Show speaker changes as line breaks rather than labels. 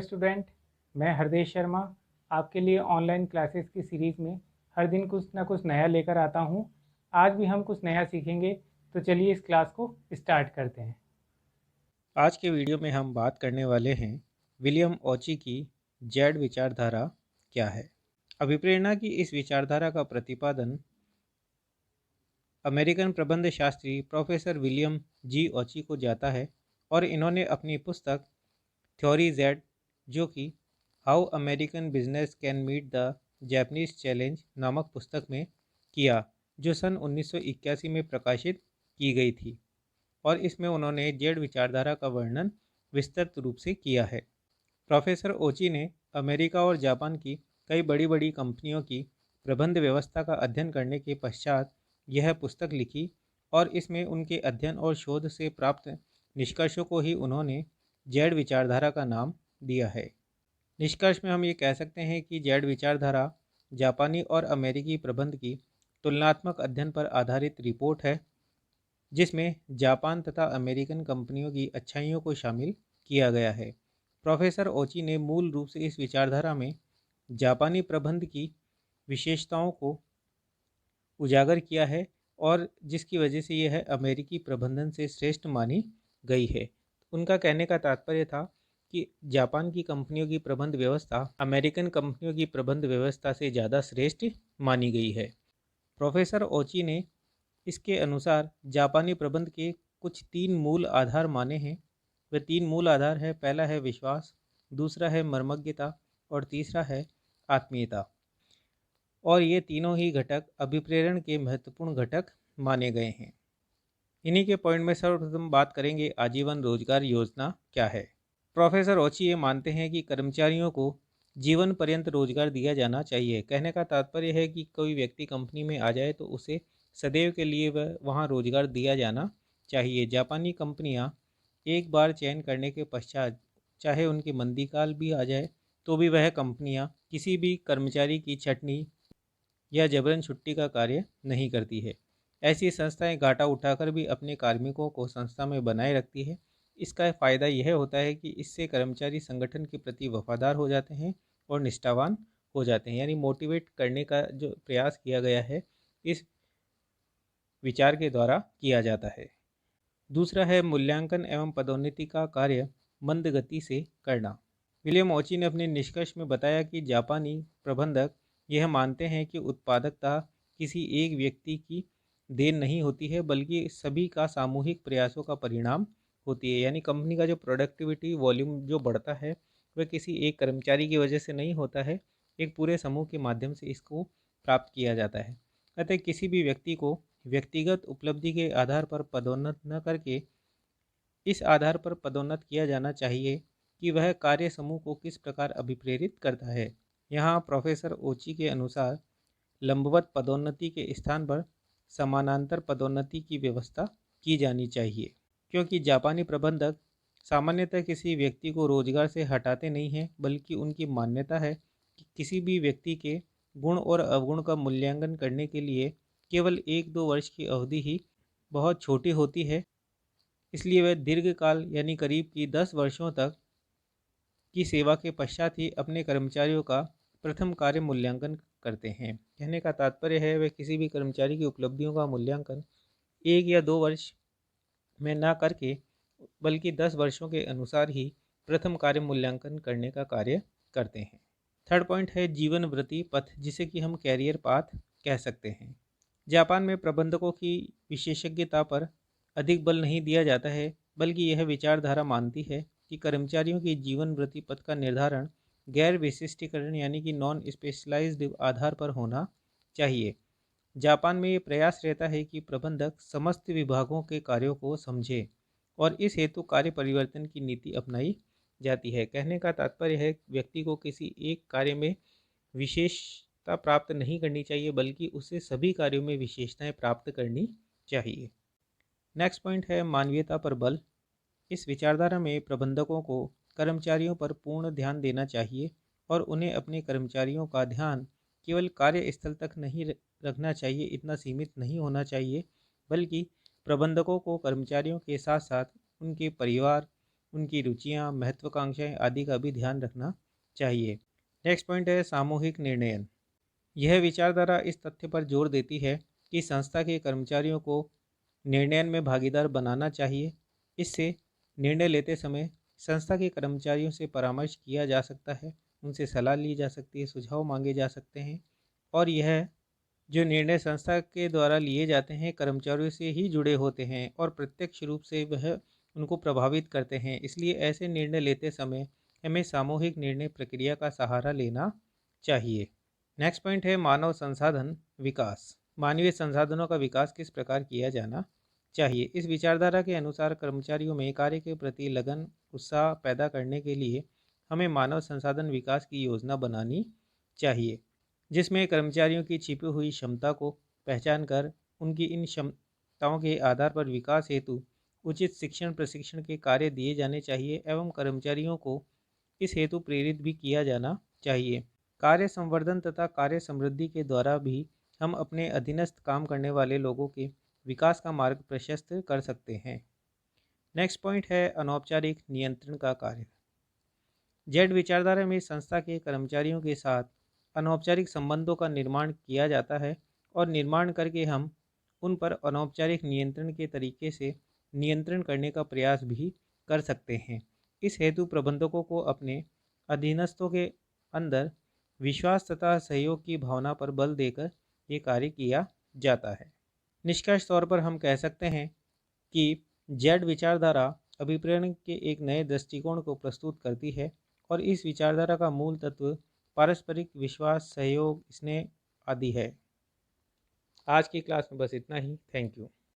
Student, मैं हरदेश शर्मा आपके लिए ऑनलाइन क्लासेस की सीरीज़ में हर दिन कुछ ना कुछ नया लेकर आता हूँ। आज भी हम कुछ नया सीखेंगे, तो चलिए इस क्लास को स्टार्ट करते हैं।
आज के वीडियो में हम बात करने वाले हैं विलियम ओची की जेड विचारधारा क्या है। अभिप्रेरणा की इस विचारधारा का प्रतिपादन अमेरिकन प्रबंध शास्त्री प्रोफेसर विलियम जी ओची को जाता है और इन्होंने अपनी पुस्तक थ्योरी जेड, जो कि how American business can meet the Japanese challenge नामक पुस्तक में किया, जो सन 1981 में प्रकाशित की गई थी। और इसमें उन्होंने जेड विचारधारा का वर्णन विस्तृत रूप से किया है। प्रोफेसर ओची ने अमेरिका और जापान की कई बड़ी बड़ी कंपनियों की प्रबंध व्यवस्था का अध्ययन करने के पश्चात यह पुस्तक लिखी, और इसमें उनके अध्ययन और शोध से प्राप्त निष्कर्षों को ही उन्होंने जेड विचारधारा का नाम दिया है। निष्कर्ष में हम ये कह सकते हैं कि जेड विचारधारा जापानी और अमेरिकी प्रबंध की तुलनात्मक अध्ययन पर आधारित रिपोर्ट है, जिसमें जापान तथा अमेरिकन कंपनियों की अच्छाइयों को शामिल किया गया है। प्रोफेसर ओची ने मूल रूप से इस विचारधारा में जापानी प्रबंध की विशेषताओं को उजागर किया है, और जिसकी वजह से यह अमेरिकी प्रबंधन से श्रेष्ठ मानी गई है। उनका कहने का तात्पर्य था कि जापान की कंपनियों की प्रबंध व्यवस्था अमेरिकन कंपनियों की प्रबंध व्यवस्था से ज़्यादा श्रेष्ठ मानी गई है। प्रोफेसर ओची ने इसके अनुसार जापानी प्रबंध के कुछ तीन मूल आधार माने हैं। वे तीन मूल आधार है, पहला है विश्वास, दूसरा है मर्मज्ञता और तीसरा है आत्मीयता। और ये तीनों ही घटक अभिप्रेरण के महत्वपूर्ण घटक माने गए हैं। इन्हीं के पॉइंट में सर्वप्रथम बात करेंगे आजीवन रोजगार योजना क्या है। प्रोफेसर ओची ये मानते हैं कि कर्मचारियों को जीवन पर्यंत रोजगार दिया जाना चाहिए। कहने का तात्पर्य है कि कोई व्यक्ति कंपनी में आ जाए तो उसे सदैव के लिए वह वहाँ रोजगार दिया जाना चाहिए। जापानी कंपनियाँ एक बार चयन करने के पश्चात चाहे उनकी मंदीकाल भी आ जाए तो भी वह कंपनियाँ किसी भी कर्मचारी की छटनी या जबरन छुट्टी का कार्य नहीं करती है। ऐसी संस्थाएं घाटा उठाकर भी अपने कार्मिकों को संस्था में बनाए रखती है। इसका फ़ायदा यह होता है कि इससे कर्मचारी संगठन के प्रति वफादार हो जाते हैं और निष्ठावान हो जाते हैं। यानी मोटिवेट करने का जो प्रयास किया गया है, इस विचार के द्वारा किया जाता है। दूसरा है मूल्यांकन एवं पदोन्नति का कार्य मंद गति से करना। विलियम ओची ने अपने निष्कर्ष में बताया कि जापानी प्रबंधक यह मानते हैं कि उत्पादकता किसी एक व्यक्ति की देन नहीं होती है, बल्कि सभी का सामूहिक प्रयासों का परिणाम होती है। यानी कंपनी का जो प्रोडक्टिविटी वॉल्यूम जो बढ़ता है, वह किसी एक कर्मचारी की वजह से नहीं होता है, एक पूरे समूह के माध्यम से इसको प्राप्त किया जाता है। अतः किसी भी व्यक्ति को व्यक्तिगत उपलब्धि के आधार पर पदोन्नत न करके इस आधार पर पदोन्नत किया जाना चाहिए कि वह कार्य समूह को किस प्रकार अभिप्रेरित करता है। यहाँ प्रोफेसर ओची के अनुसार लंबवत पदोन्नति के स्थान पर समानांतर पदोन्नति की व्यवस्था की जानी चाहिए, क्योंकि जापानी प्रबंधक सामान्यतः किसी व्यक्ति को रोजगार से हटाते नहीं हैं, बल्कि उनकी मान्यता है कि किसी भी व्यक्ति के गुण और अवगुण का मूल्यांकन करने के लिए केवल 1-2 वर्ष की अवधि ही बहुत छोटी होती है। इसलिए वह दीर्घकाल यानी करीब की 10 वर्षों तक की सेवा के पश्चात ही अपने कर्मचारियों का प्रथम कार्य मूल्यांकन करते हैं। कहने का तात्पर्य है, वे किसी भी कर्मचारी की उपलब्धियों का मूल्यांकन 1 या 2 वर्ष में ना करके बल्कि 10 वर्षों के अनुसार ही प्रथम कार्य मूल्यांकन करने का कार्य करते हैं। थर्ड पॉइंट है जीवन वृत्ति पथ, जिसे कि हम कैरियर पाथ कह सकते हैं। जापान में प्रबंधकों की विशेषज्ञता पर अधिक बल नहीं दिया जाता है, बल्कि यह विचारधारा मानती है कि कर्मचारियों की जीवन वृत्ति पथ का निर्धारण गैर विशिष्टीकरण यानी कि नॉन स्पेशलाइज्ड आधार पर होना चाहिए। जापान में ये प्रयास रहता है कि प्रबंधक समस्त विभागों के कार्यों को समझे, और इस हेतु कार्य परिवर्तन की नीति अपनाई जाती है। कहने का तात्पर्य है, व्यक्ति को किसी एक कार्य में विशेषता प्राप्त नहीं करनी चाहिए, बल्कि उसे सभी कार्यों में विशेषताएं प्राप्त करनी चाहिए। नेक्स्ट पॉइंट है मानवीयता पर बल। इस विचारधारा में प्रबंधकों को कर्मचारियों पर पूर्ण ध्यान देना चाहिए, और उन्हें अपने कर्मचारियों का ध्यान केवल कार्यस्थल तक नहीं रखना चाहिए, इतना सीमित नहीं होना चाहिए, बल्कि प्रबंधकों को कर्मचारियों के साथ साथ उनके परिवार, उनकी रुचियाँ, महत्वाकांक्षाएँ आदि का भी ध्यान रखना चाहिए। नेक्स्ट पॉइंट है सामूहिक निर्णयन। यह विचारधारा इस तथ्य पर जोर देती है कि संस्था के कर्मचारियों को निर्णयन में भागीदार बनाना चाहिए। इससे निर्णय लेते समय संस्था के कर्मचारियों से परामर्श किया जा सकता है, उनसे सलाह ली जा सकती है, सुझाव मांगे जा सकते हैं और यह जो निर्णय संस्था के द्वारा लिए जाते हैं कर्मचारियों से ही जुड़े होते हैं और प्रत्यक्ष रूप से वह उनको प्रभावित करते हैं। इसलिए ऐसे निर्णय लेते समय हमें सामूहिक निर्णय प्रक्रिया का सहारा लेना चाहिए। नेक्स्ट पॉइंट है मानव संसाधन विकास। मानवीय संसाधनों का विकास किस प्रकार किया जाना चाहिए। इस विचारधारा के अनुसार कर्मचारियों में कार्य के प्रति लगन, उत्साह पैदा करने के लिए हमें मानव संसाधन विकास की योजना बनानी चाहिए, जिसमें कर्मचारियों की छिपी हुई क्षमता को पहचान कर उनकी इन क्षमताओं के आधार पर विकास हेतु उचित शिक्षण प्रशिक्षण के कार्य दिए जाने चाहिए एवं कर्मचारियों को इस हेतु प्रेरित भी किया जाना चाहिए। कार्य संवर्धन तथा कार्य समृद्धि के द्वारा भी हम अपने अधीनस्थ काम करने वाले लोगों के विकास का मार्ग प्रशस्त कर सकते हैं। नेक्स्ट पॉइंट है अनौपचारिक नियंत्रण का कार्य। जेड विचारधारा में संस्था के कर्मचारियों के साथ अनौपचारिक संबंधों का निर्माण किया जाता है और निर्माण करके हम उन पर अनौपचारिक नियंत्रण के तरीके से नियंत्रण करने का प्रयास भी कर सकते हैं। इस हेतु प्रबंधकों को अपने अधीनस्थों के अंदर विश्वास तथा सहयोग की भावना पर बल देकर ये कार्य किया जाता है। निष्कर्ष तौर पर हम कह सकते हैं कि जेड विचारधारा अभिप्रेरण के एक नए दृष्टिकोण को प्रस्तुत करती है और इस विचारधारा का मूल तत्व पारस्परिक विश्वास, सहयोग, स्नेह आदि है। आज की क्लास में बस इतना ही। Thank you.